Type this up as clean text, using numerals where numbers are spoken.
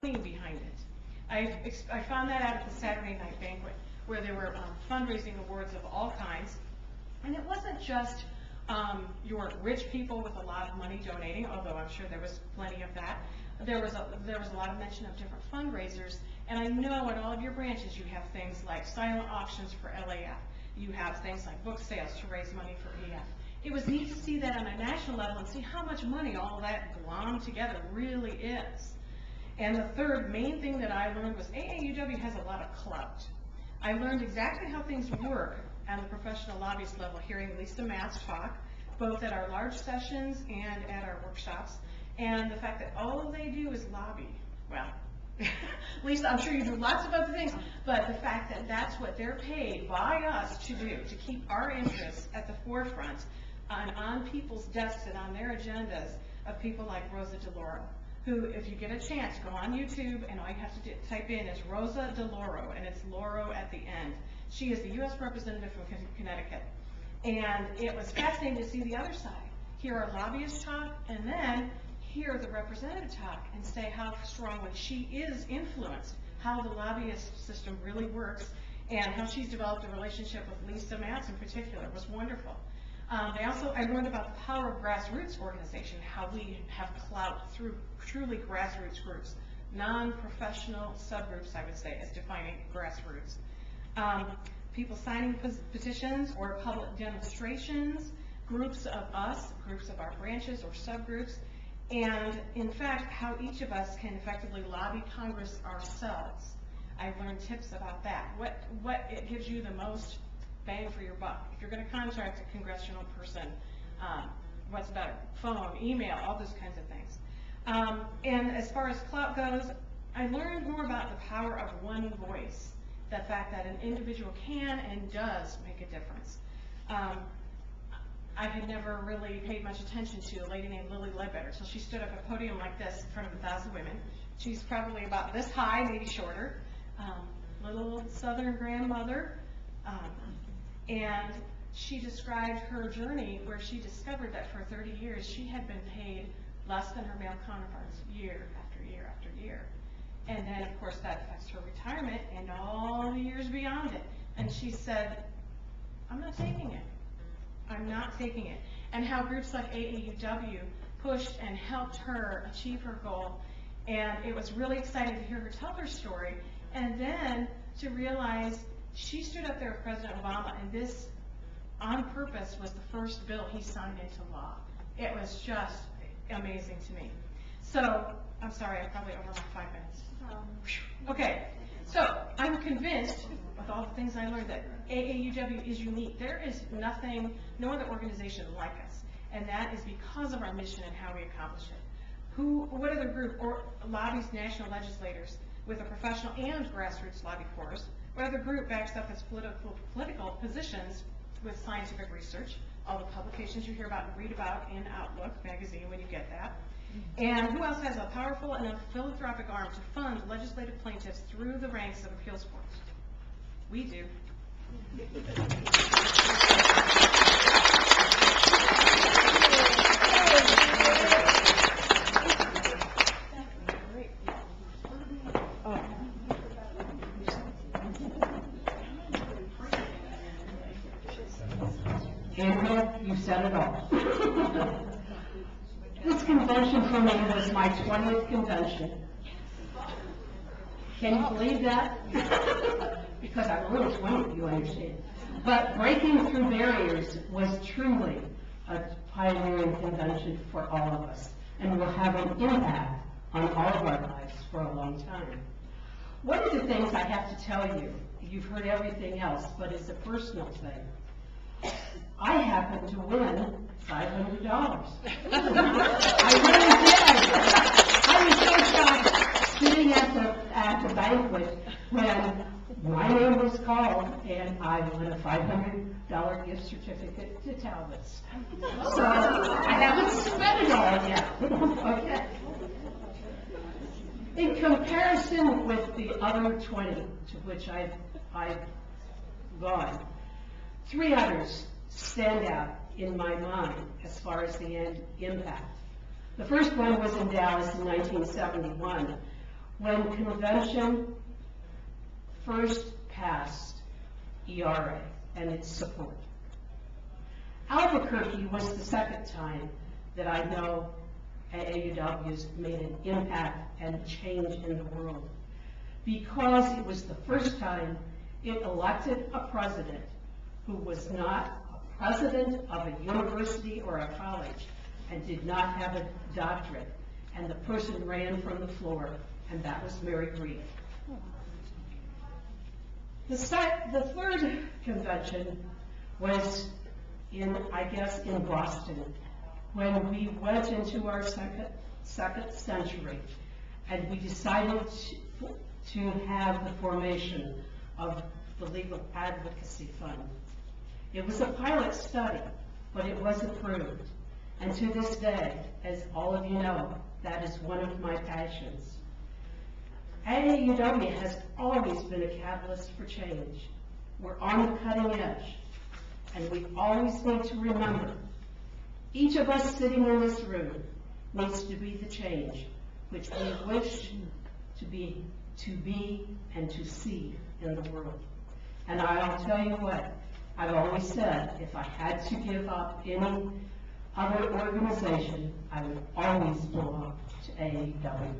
behind it. I found that out at the Saturday night banquet, where there were fundraising awards of all kinds, and it wasn't just your rich people with a lot of money donating, although I'm sure there was plenty of that. There was a lot of mention of different fundraisers, and I know at all of your branches you have things like silent auctions for LAF. You have things like book sales to raise money for EF. It was neat to see that on a national level and see how much money all that glommed together really is. And the third main thing that I learned was AAUW has a lot of clout. I learned exactly how things work at the professional lobbyist level, hearing Lisa Matz talk, both at our large sessions and at our workshops, and the fact that all they do is lobby. Well, Lisa, I'm sure you do lots of other things, but the fact that that's what they're paid by us to do, to keep our interests at the forefront on people's desks and on their agendas of people like Rosa DeLauro, who, if you get a chance, go on YouTube, and all you have to type in is Rosa DeLauro, and it's Lauro at the end. She is the U.S. representative from Connecticut. And it was fascinating to see the other side, hear our lobbyists talk, and then hear the representative talk and say how strongly she is influenced, how the lobbyist system really works, and how she's developed a relationship with Lisa Matz in particular. It was wonderful. I learned about the power of grassroots organization, how we have clout through truly grassroots groups, non-professional subgroups, I would say, as defining grassroots. People signing petitions or public demonstrations, groups of us, groups of our branches or subgroups, and in fact, how each of us can effectively lobby Congress ourselves. I've learned tips about that. What it gives you the most bang for your buck. If you're going to contract a congressional person, what's better? Phone, email, all those kinds of things. And as far as clout goes, I learned more about the power of one voice, the fact that an individual can and does make a difference. I had never really paid much attention to a lady named Lily Ledbetter until she stood up at a podium like this in front of 1,000 women. She's probably about this high, maybe shorter, little Southern grandmother, and she described her journey where she discovered that for 30 years she had been paid less than her male counterparts year after year after year. And then, of course, that affects her retirement and all the years beyond it. And she said, I'm not taking it. I'm not taking it. And how groups like AAUW pushed and helped her achieve her goal. And it was really exciting to hear her tell her story. And then to realize she stood up there with President Obama, and this, on purpose, was the first bill he signed into law. It was just amazing to me. So, I'm sorry, I'm probably over my 5 minutes. Okay, so I'm convinced, with all the things I learned, that AAUW is unique. There is nothing, no other organization like us, and that is because of our mission and how we accomplish it. What other group or lobbies national legislators with a professional and grassroots lobby force? What other group backs up its political positions with scientific research, all the publications you hear about and read about in Outlook magazine when you get that? And who else has a powerful and a philanthropic arm to fund legislative plaintiffs through the ranks of appeals courts? We do. Andrea, you said it all. This convention for me was my 20th convention. Can you believe that? Because I'm really 20, you understand. But breaking through barriers was truly a pioneering convention for all of us, and will have an impact on all of our lives for a long time. One of the things I have to tell you, you've heard everything else, but it's a personal thing. I happened to win $500. I really did. I was so shocked sitting at the banquet when my name was called and I won a $500 gift certificate to Talbot's. So I haven't spent it all yet. Okay. In comparison with the other 20 to which I've gone, 3 others stand out in my mind as far as the end impact. The first one was in Dallas in 1971, when convention first passed ERA and its support. Albuquerque was the second time that I know AAUW's made an impact and change in the world, because it was the first time it elected a president who was not a president of a university or a college and did not have a doctorate, and the person ran from the floor, and that was Mary Reed. The third convention was in Boston, when we went into our second century, and we decided to have the formation of the Legal Advocacy Fund. It was a pilot study, but it was approved. And to this day, as all of you know, that is one of my passions. AAUW has always been a catalyst for change. We're on the cutting edge, and we always need to remember, each of us sitting in this room needs to be the change which we wish to be and to see in the world. And I'll tell you what, I've always said, if I had to give up any other organization, I would always belong to AAUW.